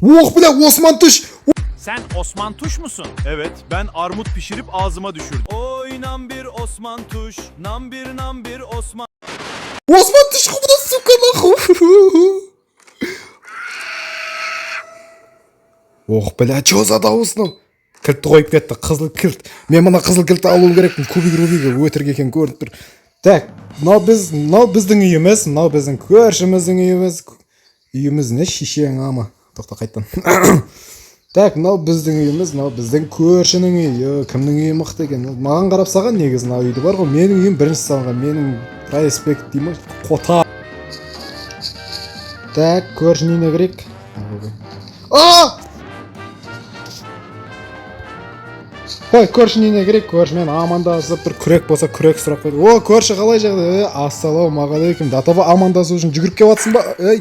Oh bile Osman Tuş. Sen Osman Tuş musun? Evet, ben armut pişirip ağzıma düşürdüm. Oy bir Osman Tuş, nam bir Osman. Osman Tuş kımına suka. Oh bile чё за дауысың? Кілтті қойып кетті, қызыл кілт. Мен мына қызыл кілтті алуым керекпін. Кубик Рубигі өтірік екен көрініп тұр. Так, мынау біздің үйіміз, мынау біздің көршіміздің үйіміз. Үйіміз не шешең ама. Тоқта қайттан. Так, мынау біздің үйіміз, мынау біздің көршінің үйі. Кімнің үйі мықты екен? Маған қарап саған негізі мына үйді бар ғой. Менің үйім бірінші салынған. Менің проспект деймін. Қота. Так, көршінің үйіне кірейік. Қой, көршінің үйіне керек, көршімен амандасып бір күрек болса күрек сұрап қойды. О, көрші қалай жағдай? Ассалаумағалейкум. Датова амандасу үшін жүгіріп келіп жатсың ба? Ей.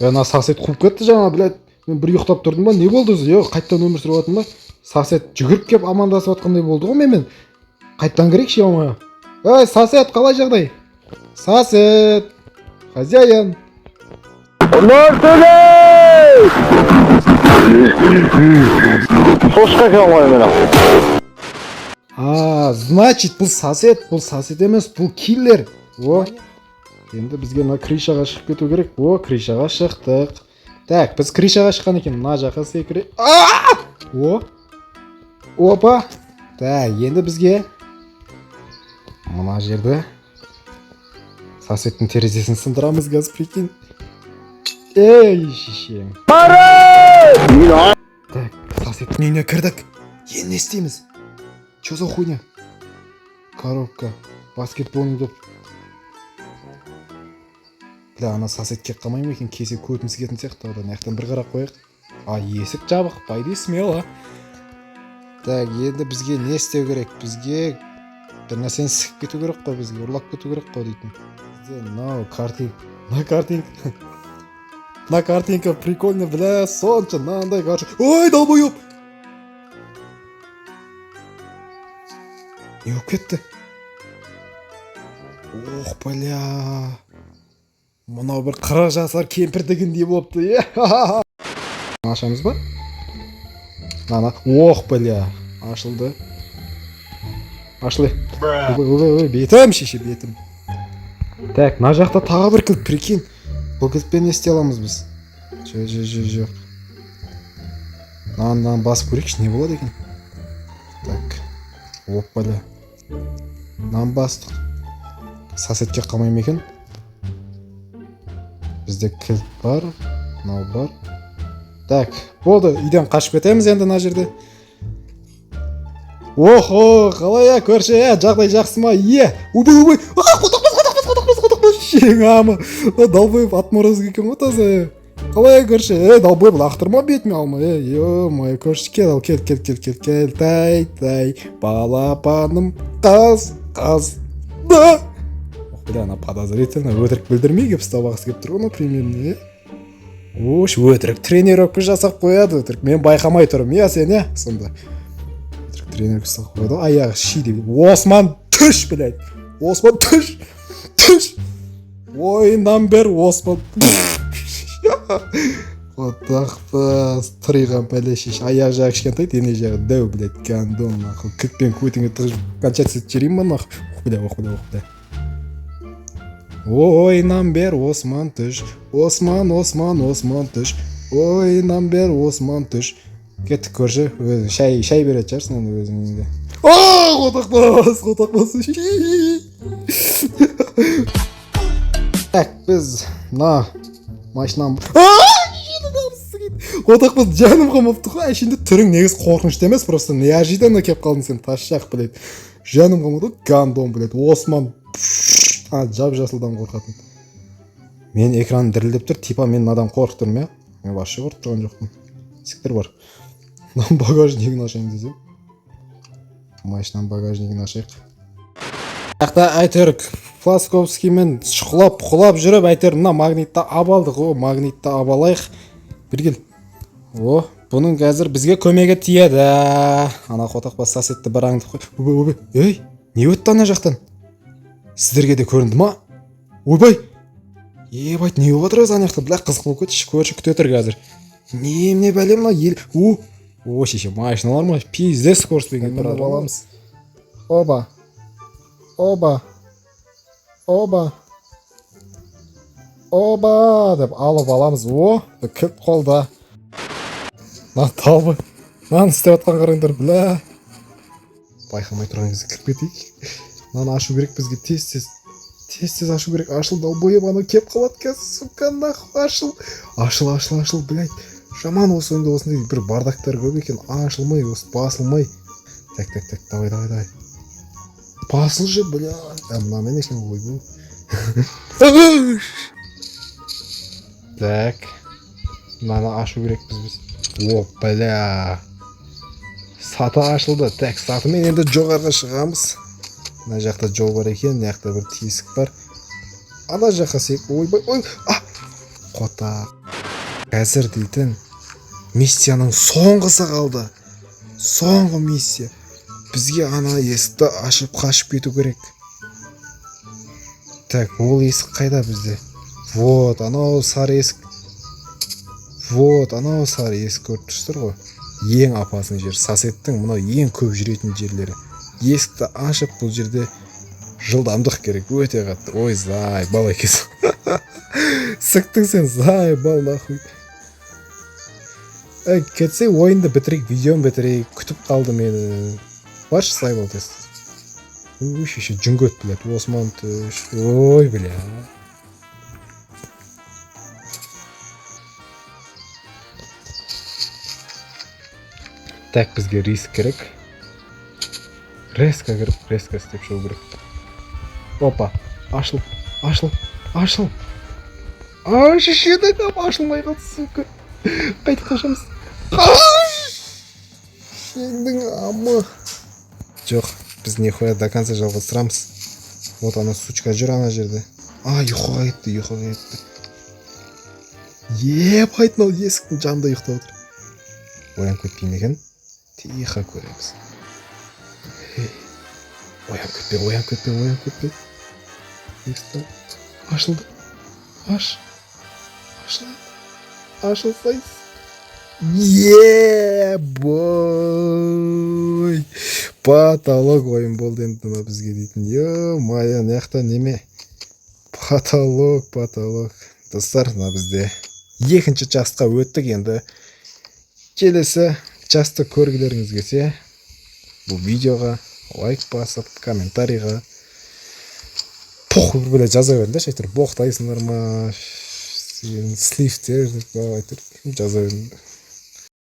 Ана Сақсет қуып кетті жаңа, блядь. Мен бір ұйықтап тұрдым ба? Не болды өзі? Қайттан өмір сүріп жатырмын ба? Сақсет жүгіріп келіп амандасып жатқандай болды ғой менімен. Қайттан керек ше оңа. Ей, Сақсет қалай жағдай? Сақсет. Хозяин. Сошқа келмай мен. Значит, бұл сосед емес, бұл киллер. О, енді бізге мына кришаға шығып кету керек. О, кришаға шықтық. Так, біз кришаға шыққан екен. Мына жаққа секірейік. О, опа. Так, енді бізге мына жерді соседтің терезесін сындырамыз, газ, прикинь. Ей, шешең. Так, соседтің үйіне кірдік. Енді не істейміз? Чё за хуйня? Коробка. Баскетболный доп. Бля, ана соседке қалмай ма екен? Кесе көтіміз кетін сияқты. Одан аяқтан бір қарап қояйық. Есік жабық. Пойди смело. Так, енді бізге не істеу керек? Бізге бір нәрсені сығып кету керек қой. Бізге ұрлап кету керек қой дейтін. Мынау картинка. На картинка прикольно, бля, сонша, мынандай, короче. Ой, долбоёб! Не болып кетті? Ох, бля. Мынау бір 40 жасар кемпір дегендей болыпты. Ашамыз ба? Ана, ох, бля. Ашылды. Ашылы. Ой, бетім, шеше, бетім. Так, мына жақта тағы бір кілт, прикинь. Бұл кілтпен не істей аламыз біз? Жоқ. Мынаны басып көрейікші, не болады екен? Так. Оппаля. Мынаны бастық. Соседке қалмай ма екен? Бізде кілт бар. Мынау бар. Так, болды. Үйден қашып кетеміз енді мына жерде. Охо, қалай көрші, жағдай жақсы ма? Убай. Шең ама. Долбоев отморозок екен ғой таза. Қалай көрші? Долбоев лақтырма бетіме алма. Ё-май, көрші кел. Тай. Балапаным қаз. Да. Ох, бля, ана подозрительно өтірік білдірмей кеп ұстабағысы кеп тұр ғой, примерно. Ош, өтірік тренировка жасап қояды. Өтірік мен байқамай тұрмын. Сен, сонда. Өтірік тренировка жасап қояды. Аяғы ши деп. Осман Туш, блядь. Осман Туш. Ой, намбер Осман. Отақпыз. Тұрыған пәлешеш. Аяқ жағы кішкентай, дене жағы дәу, блядь, гандон, нахуй. Кілтпен көтіңе тығып қаншат сет жерейін ба, нахуй. Бля. Ой, намбер Осман Туш. Осман Туш. Ой, намбер Осман Туш. Кеттік көрші. Шай берет жарсың оны өзіңізде. Қотақпыз. Так, біз машинам... Қотақпыз жаным қамапты ғой. Әшінде түрің негіз қорқынышты емес, просто неожиданно кеп қалдың сен, тасшақ, блядь. Жаным қамапты, гандон, блядь. Осман... Жап жасылдан қорқатын. Мен экран дірілдеп тұр, типа мен адам қорқып тұрмын, Мен вообще қорқып тұрған жоқпын. Сектор бар. Багажнигін ашайын десем. Машинам багажнигін ашайық. Жақта әйтер Фласковскиймен құлап жүріп, әйтер мына магнитті абалдық. Магнитті абалайық. Bir кел. Бұның қазір бізге көмегі тиеді. Ана Қотақпыз соседті бір аңдып қой. Ей, не өтті ана жақтан? Сіздерге де көрінді ма? Ойбай! Ебать, не болып жатыр өзі ана жақта, бля, қызық болып кетші, көрші күте тұр қазір. Не бәле мына ел. О, шеше, машиналар ма? Пиздец скоростьпен кетіп аламыз. Оба. Оба деп алып аламыз. О, кіп қолда. Талбы. Наны істеп атқан қараңдар, бля. Байқамай тұрған кезде кіріп кетейік. Наны ашу керек бізге тез ашу керек. Ашыл, долбоеб, анау кеп қалады қазір, сука, нахуй, ашыл, блядь. Жаман осы ойында осындай бір бардақтар көп екен, ашылмай, осы басылмай. Так, давай. Басыл же, бля. Мынамен екен ойбу. Так. Мынаны ашу керекпіз біз. О, бля. Саты ашылды. Так, сатымен енді жоғарға шығамыз. Мына жақта жол бар екен, мына жақта бір тесік бар. Ана жаққа сек. Ойбай. Қота. Қазір дейтін миссияның соңғысы қалды. Соңғы миссия. Бізге ана есікті ашып қашып кету керек. Так, ол есік қайда бізде? Вот, анау сары есік. Көріп тұрсыздар ғой. Ең апасын жер. Сосеттің мынау ең көп жүретін жерлері. Есікті ашып бұл жерде жылдамдық керек. Өте қатты. Ой, зай, бал екесің. Сықтың сен, зай, бал нахуй. Кетсе ойынды бітірейік, видеоны бітірейік. Күтіп қалды мені. Баршы сай бол тест. Шеше, жүнгөт, блядь, Осман түш. Ой, бля. Так, бізге риск керек. Резко кіріп, резко істеп шығу керек. Опа, ашыл. Шешеді қап, ашылмай қалды, сука. Қайтып қашамыз. Шеңдің амы. Жоқ, біз нихуя до конца жалғастырамыз. Вот ана сучка жүр ана жерде. Ұйқыға кетті. Ебайт, мынау есіктің жанында ұйықтап отыр. Оянып кетпейін екен. Тихо көреміз. Оянып кетпе. Есікті ашылды. Ашылсайыз. Бой. Потолок ойын болды енді мына бізге дейтін. Майя, наяқта неме? Потолок. Достар, мына бізде екінші частқа өттік енді. Келесі часты көргілеріңіз келсе, бұл видеоға лайк басып, комментарийға бір жаза беріңдер, боқтайсыңдар ма, сен сливтер деп жаза беріңдер.